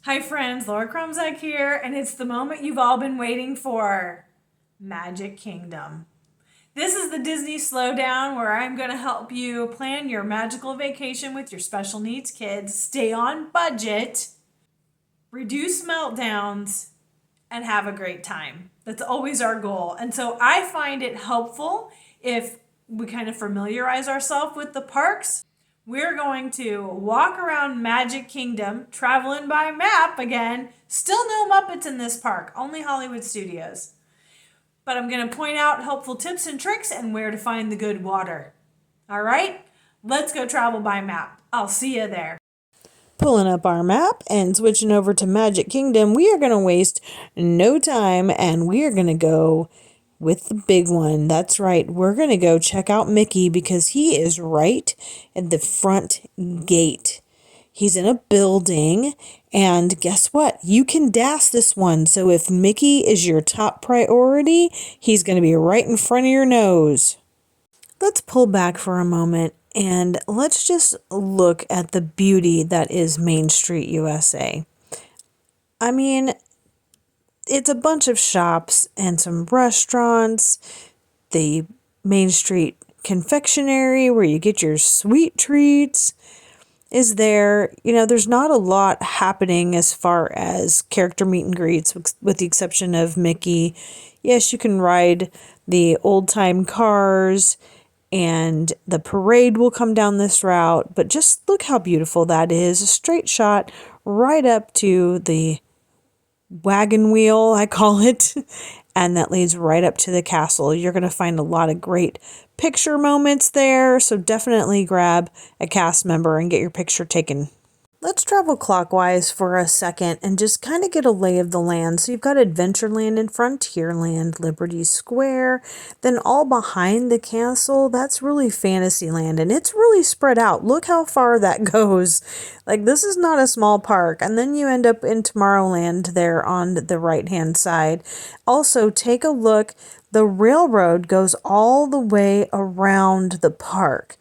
Hi friends, Laura Krumzak here, and it's the moment you've all been waiting for. Magic Kingdom. This is the Disney Slowdown where I'm going to help you plan your magical vacation with your special needs kids, stay on budget, reduce meltdowns, and have a great time. That's always our goal. And so I find it helpful if we kind of familiarize ourselves with the parks. We're going to walk around Magic Kingdom, traveling by map again. Still no Muppets in this park, only Hollywood Studios. But I'm going to point out helpful tips and tricks and where to find the good water. All right, let's go travel by map. I'll see you there. Pulling up our map and switching over to Magic Kingdom, we are going to waste no time and we are going to go with the big one. That's right. We're going to go check out Mickey because he is right at the front gate. He's in a building, and guess what? You can DAS this one. So if Mickey is your top priority, he's going to be right in front of your nose. Let's pull back for a moment and let's just look at the beauty that is Main Street, USA. I mean, it's a bunch of shops and some restaurants, the Main Street confectionery where you get your sweet treats is there. You know, there's not a lot happening as far as character meet and greets, with the exception of Mickey. Yes, you can ride the old time cars and the parade will come down this route, but just look how beautiful that is. A straight shot right up to the wagon wheel, I call it, and that leads right up to the castle. You're going to find a lot of great picture moments there, so definitely grab a cast member and get your picture taken. Let's travel clockwise for a second and just kind of get a lay of the land. So you've got Adventureland and Frontierland, Liberty Square, then all behind the castle, that's really Fantasyland, and it's really spread out. Look how far that goes. Like, this is not a small park. And then you end up in Tomorrowland there on the right-hand side. Also, take a look. The railroad goes all the way around the park.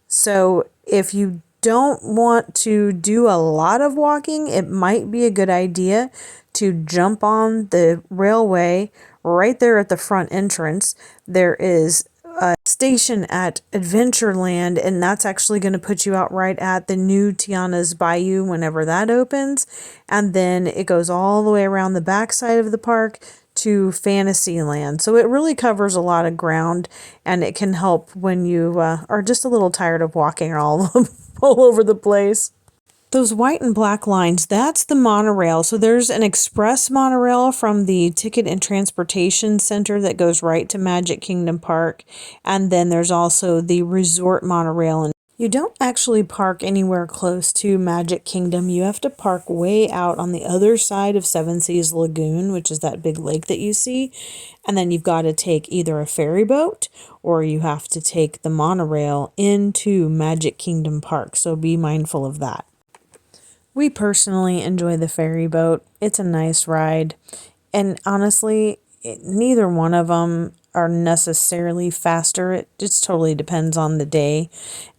So if you don't want to do a lot of walking, it might be a good idea to jump on the railway right there at the front entrance. There is a station at Adventureland, and that's actually going to put you out right at the new Tiana's Bayou whenever that opens. And then it goes all the way around the back side of the park to Fantasyland. So it really covers a lot of ground, and it can help when you are just a little tired of walking all over the place. Those white and black lines, that's the monorail. So there's an express monorail from the Ticket and Transportation Center that goes right to Magic Kingdom Park. And then there's also the resort monorail. And you don't actually park anywhere close to Magic Kingdom. You have to park way out on the other side of Seven Seas Lagoon, which is that big lake that you see. And then you've got to take either a ferry boat or you have to take the monorail into Magic Kingdom Park. So be mindful of that. We personally enjoy the ferry boat. It's a nice ride. And honestly, neither one of them are necessarily faster. It just totally depends on the day.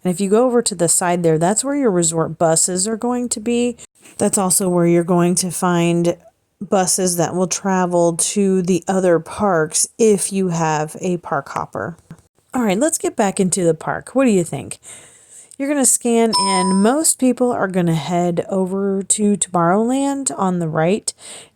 And if you go over to the side there, that's where your resort buses are going to be. That's also where you're going to find buses that will travel to the other parks if you have a park hopper. All right, let's get back into the park. What do you think? You're going to scan in. Most people are going to head over to Tomorrowland on the right.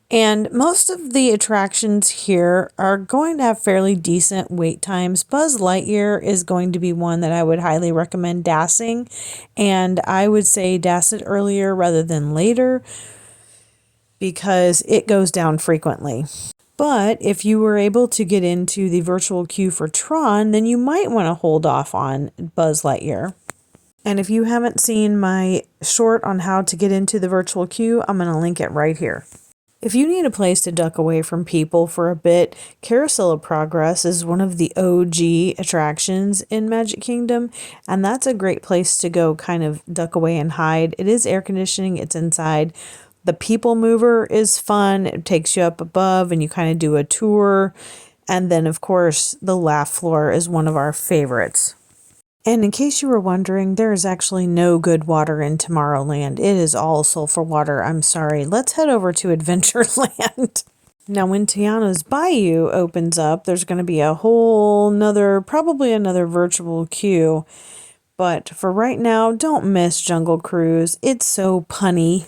And most of the attractions here are going to have fairly decent wait times. Buzz Lightyear is going to be one that I would highly recommend DASing. And I would say DAS it earlier rather than later because it goes down frequently. But if you were able to get into the virtual queue for Tron, then you might want to hold off on Buzz Lightyear. And if you haven't seen my short on how to get into the virtual queue, I'm going to link it right here. If you need a place to duck away from people for a bit, Carousel of Progress is one of the OG attractions in Magic Kingdom, and that's a great place to go kind of duck away and hide. It is air conditioning, it's inside. The People Mover is fun. It takes you up above and you kind of do a tour. And then, of course, the Laugh Floor is one of our favorites. And in case you were wondering, there is actually no good water in Tomorrowland. It is all sulfur water. I'm sorry. Let's head over to Adventureland. Now, when Tiana's Bayou opens up, there's going to be a whole nother, probably another virtual queue. But for right now, don't miss Jungle Cruise. It's so punny.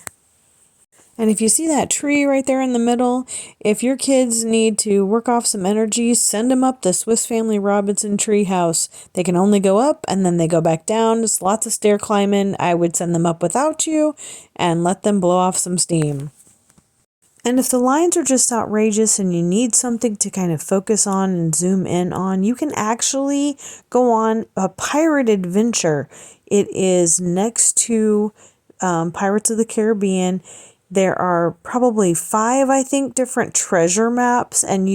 And if you see that tree right there in the middle, if your kids need to work off some energy, send them up the Swiss Family Robinson treehouse. They can only go up and then they go back down. There's lots of stair climbing. I would send them up without you and let them blow off some steam. And if the lines are just outrageous and you need something to kind of focus on and zoom in on, you can actually go on a pirate adventure. It is next to Pirates of the Caribbean. There are probably 5, I think, different treasure maps, and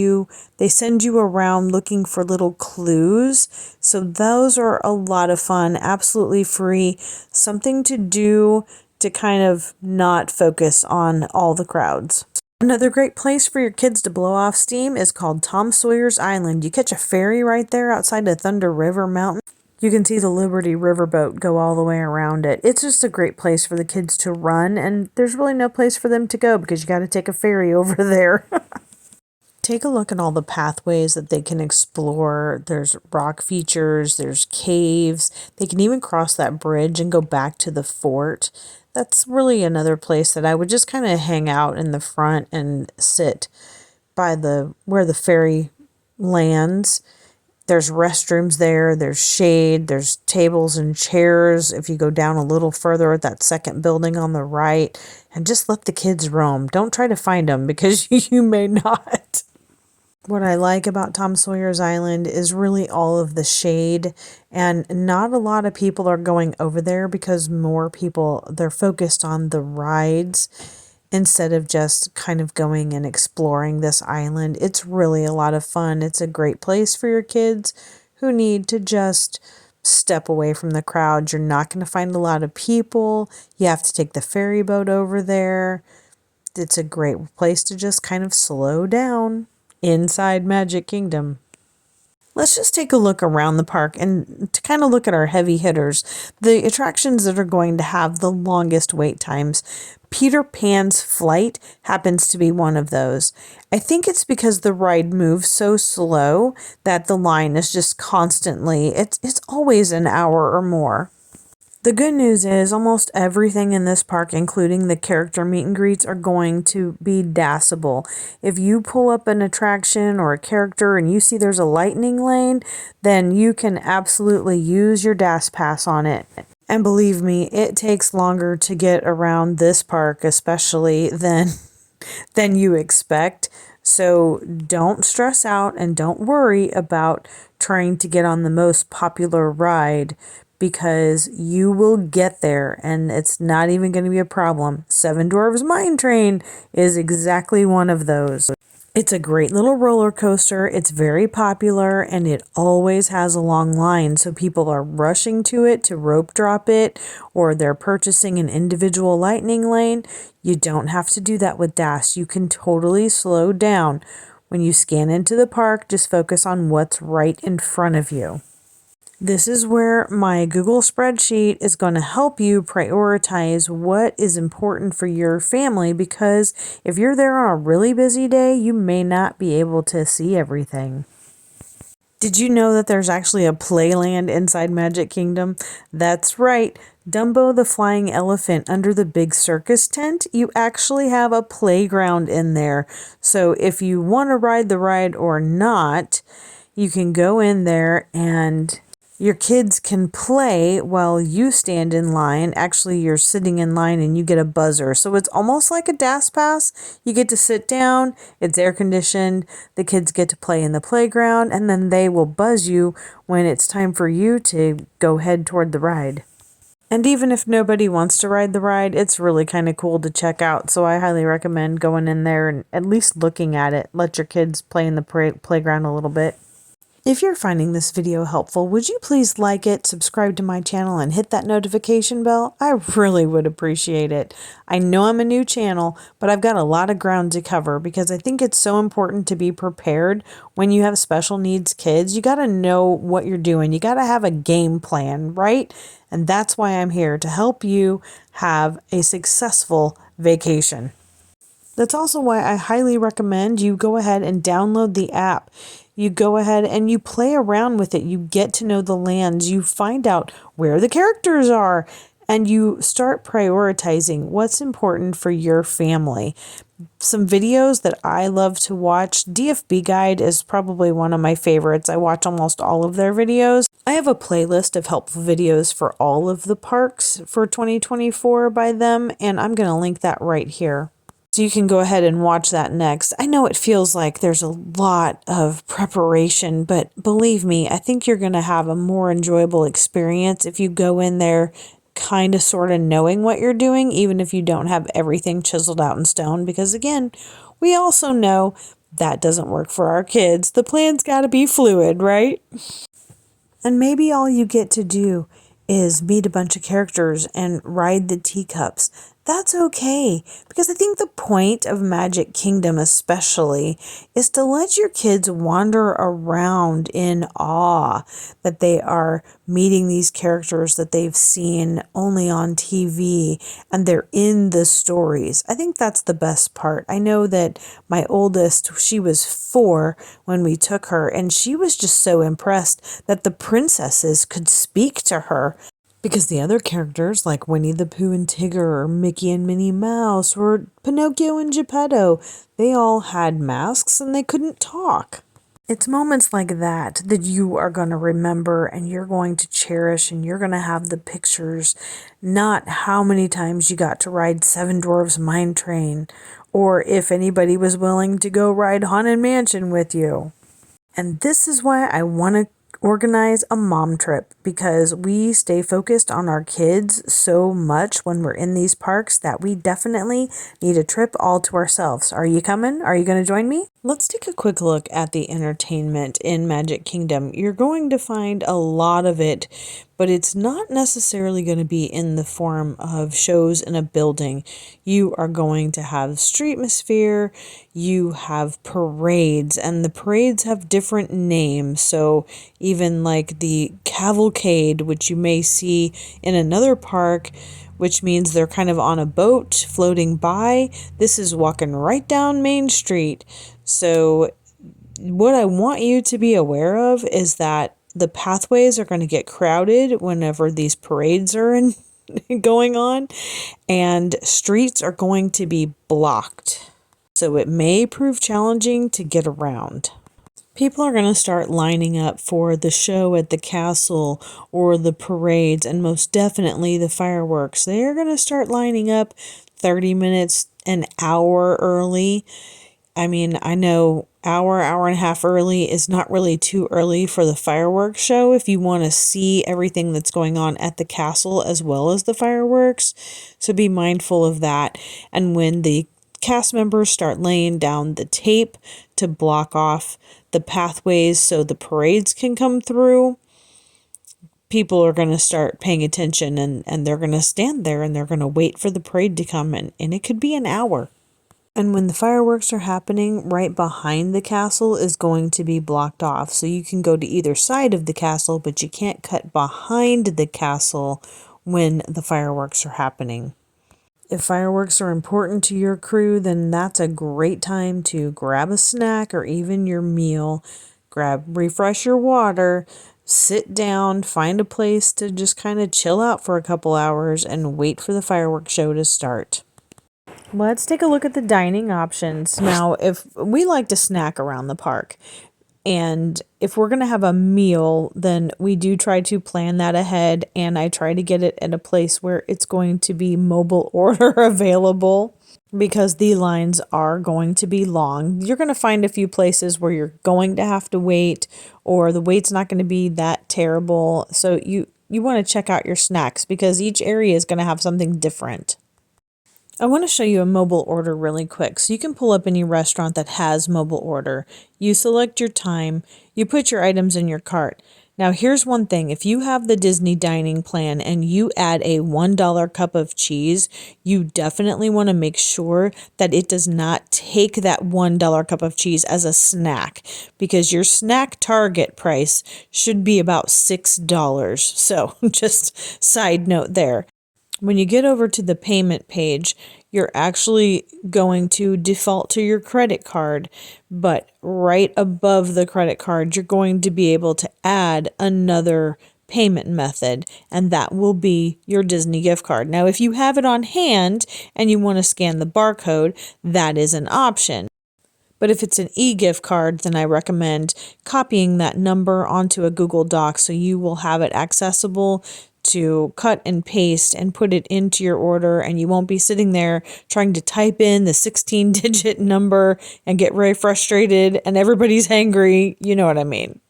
they send you around looking for little clues. So those are a lot of fun, absolutely free, something to do to kind of not focus on all the crowds. Another great place for your kids to blow off steam is called Tom Sawyer's Island. You catch a ferry right there outside of Thunder River Mountain. You can see the Liberty Riverboat go all the way around it. It's just a great place for the kids to run, and there's really no place for them to go because you got to take a ferry over there. Take a look at all the pathways that they can explore. There's rock features, there's caves. They can even cross that bridge and go back to the fort. That's really another place that I would just kind of hang out in the front and sit by where the ferry lands. There's restrooms there, there's shade, there's tables and chairs. If you go down a little further at that second building on the right, and just let the kids roam. Don't try to find them because you may not. What I like about Tom Sawyer's Island is really all of the shade, and not a lot of people are going over there because more people, they're focused on the rides instead of just kind of going and exploring this island. It's really a lot of fun. It's a great place for your kids who need to just step away from the crowd. You're not going to find a lot of people. You have to take the ferry boat over there. It's a great place to just kind of slow down inside Magic Kingdom. Let's just take a look around the park and to kind of look at our heavy hitters, the attractions that are going to have the longest wait times. Peter Pan's Flight happens to be one of those. I think it's because the ride moves so slow that the line is just constantly, it's always an hour or more. The good news is almost everything in this park, including the character meet and greets, are going to be DASable. If you pull up an attraction or a character and you see there's a lightning lane, then you can absolutely use your DAS pass on it. And believe me, it takes longer to get around this park, especially than you expect. So don't stress out and don't worry about trying to get on the most popular ride, because you will get there and it's not even going to be a problem. Seven Dwarfs Mine Train is exactly one of those. It's a great little roller coaster. It's very popular and it always has a long line. So people are rushing to it to rope drop it, or they're purchasing an individual lightning lane. You don't have to do that with DAS. You can totally slow down. When you scan into the park, just focus on what's right in front of you. This is where my Google Spreadsheet is going to help you prioritize what is important for your family, because if you're there on a really busy day, you may not be able to see everything. Did you know that there's actually a playland inside Magic Kingdom? That's right. Dumbo the Flying Elephant under the big circus tent, you actually have a playground in there. So if you want to ride the ride or not, you can go in there and your kids can play while you stand in line. Actually, you're sitting in line and you get a buzzer. So it's almost like a DAS pass. You get to sit down, it's air conditioned, the kids get to play in the playground, and then they will buzz you when it's time for you to go head toward the ride. And even if nobody wants to ride the ride, it's really kind of cool to check out. So I highly recommend going in there and at least looking at it. Let your kids play in the playground a little bit. If you're finding this video helpful, would you please like it, subscribe to my channel, and hit that notification bell? I really would appreciate it. I know I'm a new channel, but I've got a lot of ground to cover because I think it's so important to be prepared when you have special needs kids. You got to know what you're doing. You got to have a game plan, right? And that's why I'm here to help you have a successful vacation. That's also why I highly recommend you go ahead and download the app. You go ahead and you play around with it. You get to know the lands. You find out where the characters are. And you start prioritizing what's important for your family. Some videos that I love to watch. DFB Guide is probably one of my favorites. I watch almost all of their videos. I have a playlist of helpful videos for all of the parks for 2024 by them, and I'm going to link that right here. So you can go ahead and watch that next. I know it feels like there's a lot of preparation, but believe me, I think you're going to have a more enjoyable experience if you go in there kind of sort of knowing what you're doing, even if you don't have everything chiseled out in stone, because again, we also know that doesn't work for our kids. The plan's got to be fluid, right? And maybe all you get to do is meet a bunch of characters and ride the teacups. That's okay, because I think the point of Magic Kingdom especially is to let your kids wander around in awe that they are meeting these characters that they've seen only on TV and they're in the stories. I think that's the best part. I know that my oldest, she was 4 when we took her, and she was just so impressed that the princesses could speak to her. Because the other characters like Winnie the Pooh and Tigger or Mickey and Minnie Mouse or Pinocchio and Geppetto, they all had masks and they couldn't talk. It's moments like that that you are going to remember and you're going to cherish, and you're going to have the pictures, not how many times you got to ride Seven Dwarfs Mine Train or if anybody was willing to go ride Haunted Mansion with you. And this is why I want to organize a mom trip, because we stay focused on our kids so much when we're in these parks that we definitely need a trip all to ourselves. Are you coming? Are you going to join me? Let's take a quick look at the entertainment in Magic Kingdom. You're going to find a lot of it, but it's not necessarily going to be in the form of shows in a building. You are going to have Streetmosphere, you have parades, and the parades have different names. So even like the cavalcade, which you may see in another park, which means they're kind of on a boat floating by. This is walking right down Main Street. So what I want you to be aware of is that the pathways are going to get crowded whenever these parades are going on, and streets are going to be blocked. So it may prove challenging to get around. People are going to start lining up for the show at the castle or the parades, and most definitely the fireworks. They are going to start lining up 30 minutes, an hour early. I mean, I know hour and a half early is not really too early for the fireworks show if you want to see everything that's going on at the castle as well as the fireworks. So be mindful of that. And when the cast members start laying down the tape to block off the pathways so the parades can come through, people are going to start paying attention, and they're going to stand there and they're going to wait for the parade to come in, and it could be an hour. And when the fireworks are happening, right behind the castle is going to be blocked off. So you can go to either side of the castle, but you can't cut behind the castle when the fireworks are happening. If fireworks are important to your crew, then that's a great time to grab a snack or even your meal. Refresh your water, sit down, find a place to just kind of chill out for a couple hours and wait for the fireworks show to start. Let's take a look at the dining options. Now, if we like to snack around the park, and if we're going to have a meal, then we do try to plan that ahead, and I try to get it at a place where it's going to be mobile order available, because the lines are going to be long. You're going to find a few places where you're going to have to wait, or the wait's not going to be that terrible. So you want to check out your snacks, because each area is going to have something different. I want to show you a mobile order really quick. So you can pull up any restaurant that has mobile order. You select your time, you put your items in your cart. Now here's one thing, if you have the Disney dining plan and you add a $1 cup of cheese, you definitely want to make sure that it does not take that $1 cup of cheese as a snack, because your snack target price should be about $6. So just side note there. When you get over to the payment page, you're actually going to default to your credit card, but right above the credit card, you're going to be able to add another payment method, and that will be your Disney gift card. Now, if you have it on hand and you want to scan the barcode, that is an option. But if it's an e-gift card, then I recommend copying that number onto a Google Doc so you will have it accessible to cut and paste and put it into your order, and you won't be sitting there trying to type in the 16-digit number and get very frustrated and everybody's hangry. You know what I mean.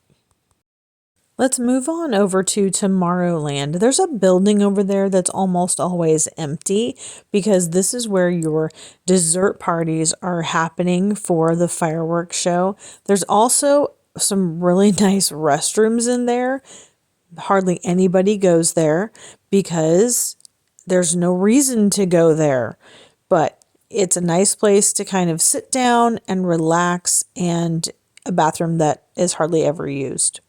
Let's move on over to Tomorrowland. There's a building over there that's almost always empty because this is where your dessert parties are happening for the fireworks show. There's also some really nice restrooms in there. Hardly anybody goes there because there's no reason to go there. But it's a nice place to kind of sit down and relax, and a bathroom that is hardly ever used.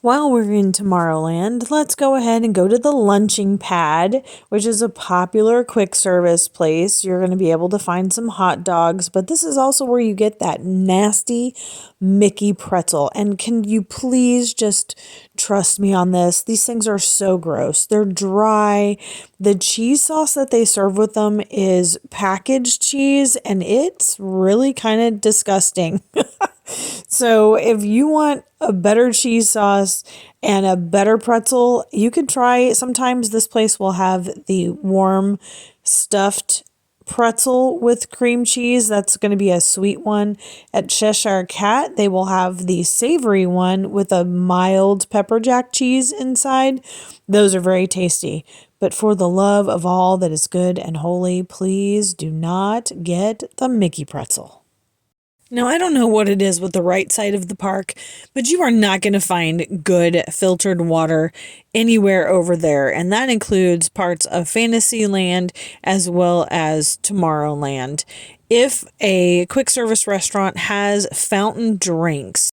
While we're in Tomorrowland, let's go ahead and go to the Lunching Pad, which is a popular quick service place. You're going to be able to find some hot dogs, but this is also where you get that nasty Mickey pretzel. And can you please just trust me on this? These things are so gross. They're dry. The cheese sauce that they serve with them is packaged cheese, and it's really kind of disgusting. So if you want a better cheese sauce and a better pretzel, you could try, sometimes this place will have the warm stuffed pretzel with cream cheese. That's going to be a sweet one. At Cheshire Cat, they will have the savory one with a mild pepper jack cheese inside. Those are very tasty. But for the love of all that is good and holy, please do not get the Mickey pretzel. Now, I don't know what it is with the right side of the park, but you are not going to find good filtered water anywhere over there. And that includes parts of Fantasyland as well as Tomorrowland. If a quick service restaurant has fountain drinks,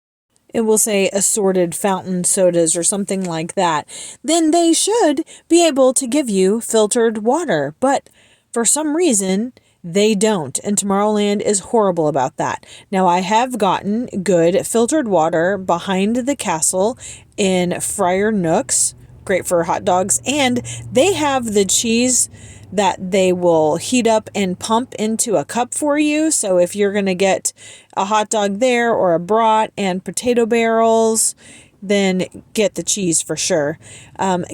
it will say assorted fountain sodas or something like that, then they should be able to give you filtered water. But for some reason, they don't, and Tomorrowland is horrible about that. Now, I have gotten good filtered water behind the castle in Friar Nook's, great for hot dogs, and they have the cheese that they will heat up and pump into a cup for you. So if you're going to get a hot dog there or a brat and potato barrels, then get the cheese for sure.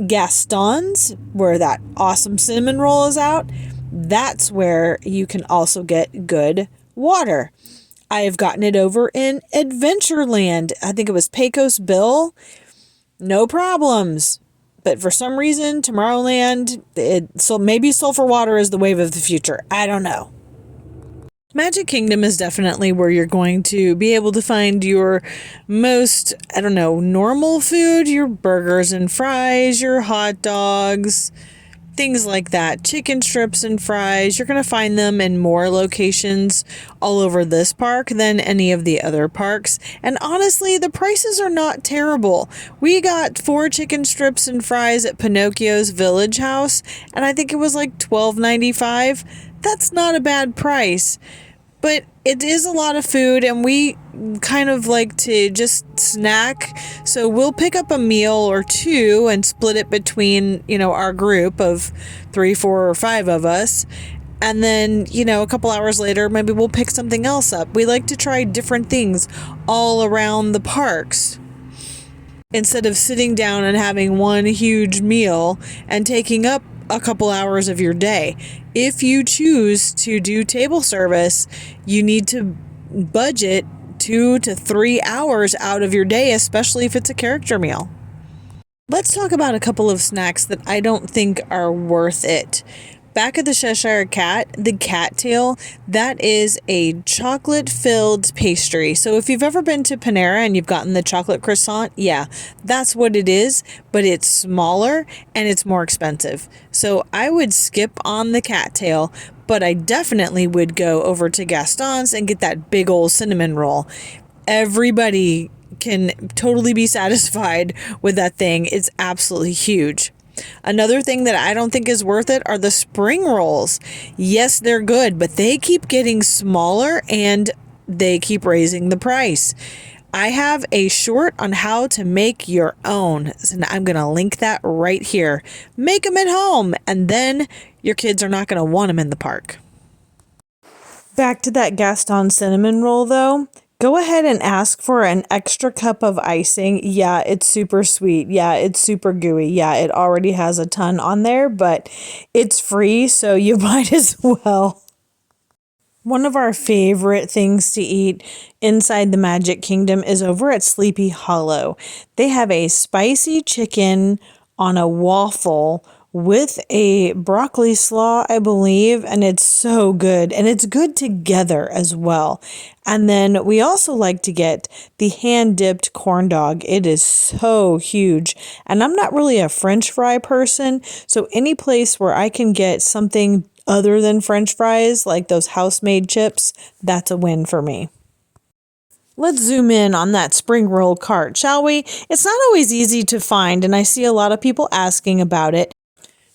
Gaston's, where that awesome cinnamon roll is out, that's where you can also get good water. I have gotten it over in Adventureland. I think it was Pecos Bill. No problems. But for some reason, Tomorrowland, so maybe sulfur water is the wave of the future. I don't know. Magic Kingdom is definitely where you're going to be able to find your most, normal food, your burgers and fries, your hot dogs, things like that. Chicken strips and fries. You're going to find them in more locations all over this park than any of the other parks. And honestly, the prices are not terrible. We got 4 chicken strips and fries at Pinocchio's Village House, and I think it was like $12.95. That's not a bad price. But it is a lot of food, and we kind of like to just snack. So we'll pick up a meal or two and split it between, our group of 3, 4, or 5 of us. And then, a couple hours later, maybe we'll pick something else up. We like to try different things all around the parks, instead of sitting down and having one huge meal and taking up a couple hours of your day. If you choose to do table service, you need to budget 2 to 3 hours out of your day, especially if it's a character meal. Let's talk about a couple of snacks that I don't think are worth it. Back of the Cheshire Cat, the cattail, that is a chocolate-filled pastry. So if you've ever been to Panera and you've gotten the chocolate croissant, yeah, that's what it is, but it's smaller and it's more expensive. So I would skip on the cattail, but I definitely would go over to Gaston's and get that big old cinnamon roll. Everybody can totally be satisfied with that thing. It's absolutely huge. Another thing that I don't think is worth it are the spring rolls. Yes, they're good, but they keep getting smaller and they keep raising the price. I have a short on how to make your own, and I'm going to link that right here. Make them at home, and then your kids are not going to want them in the park. Back to that Gaston cinnamon roll, though. Go ahead and ask for an extra cup of icing. Yeah, it's super sweet. Yeah, it's super gooey. Yeah, it already has a ton on there, but it's free, so you might as well. One of our favorite things to eat inside the Magic Kingdom is over at Sleepy Hollow. They have a spicy chicken on a waffle with a broccoli slaw, I believe, and it's so good. And it's good together as well. And then we also like to get the hand-dipped corn dog. It is so huge. And I'm not really a French fry person, so any place where I can get something other than French fries, like those house-made chips, that's a win for me. Let's zoom in on that spring roll cart, shall we? It's not always easy to find, and I see a lot of people asking about it.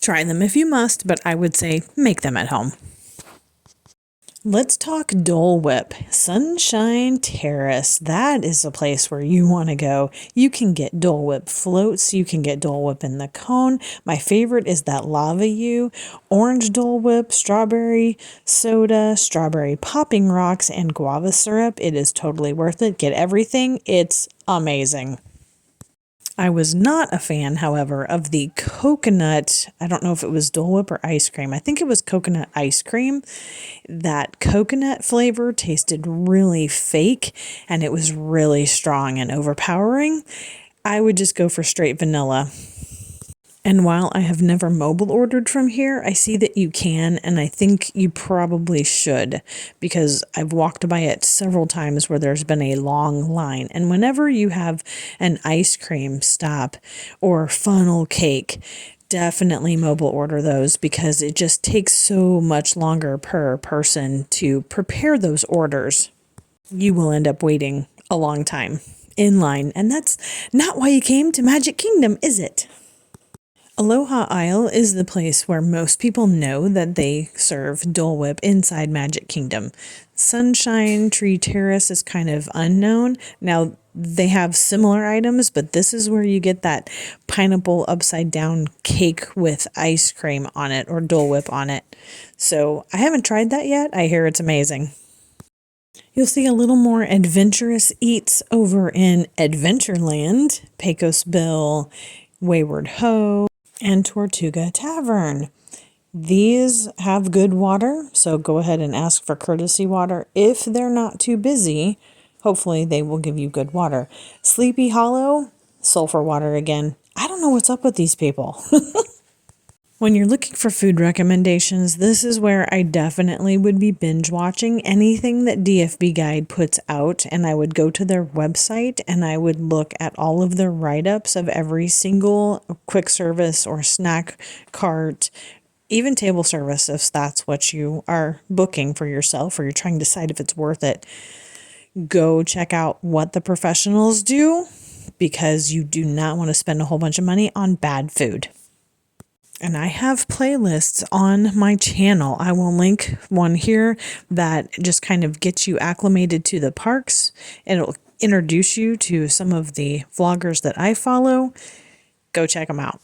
Try them if you must, but I would say make them at home. Let's talk Dole Whip. Sunshine Terrace. That is a place where you want to go. You can get Dole Whip floats. You can get Dole Whip in the cone. My favorite is that Lava U, orange Dole Whip, strawberry soda, strawberry popping rocks, and guava syrup. It is totally worth it. Get everything. It's amazing. I was not a fan, however, of the coconut. I don't know if it was Dole Whip or ice cream. I think it was coconut ice cream. That coconut flavor tasted really fake and it was really strong and overpowering. I would just go for straight vanilla. And while I have never mobile ordered from here, I see that you can, and I think you probably should, because I've walked by it several times where there's been a long line. And whenever you have an ice cream stop or funnel cake, definitely mobile order those, because it just takes so much longer per person to prepare those orders. You will end up waiting a long time in line, and that's not why you came to Magic Kingdom, is it? Aloha Isle is the place where most people know that they serve Dole Whip inside Magic Kingdom. Sunshine Tree Terrace is kind of unknown. Now, they have similar items, but this is where you get that pineapple upside down cake with ice cream on it or Dole Whip on it. So I haven't tried that yet. I hear it's amazing. You'll see a little more adventurous eats over in Adventureland, Pecos Bill, Wayward Ho, and Tortuga Tavern. These have good water, so go ahead and ask for courtesy water. If they're not too busy, hopefully they will give you good water. Sleepy Hollow, sulfur water again. I don't know what's up with these people. When you're looking for food recommendations, this is where I definitely would be binge watching anything that DFB Guide puts out, and I would go to their website and I would look at all of their write-ups of every single quick service or snack cart, even table service if that's what you are booking for yourself or you're trying to decide if it's worth it. Go check out what the professionals do, because you do not want to spend a whole bunch of money on bad food. And I have playlists on my channel. I will link one here that just kind of gets you acclimated to the parks. It'll introduce you to some of the vloggers that I follow. Go check them out.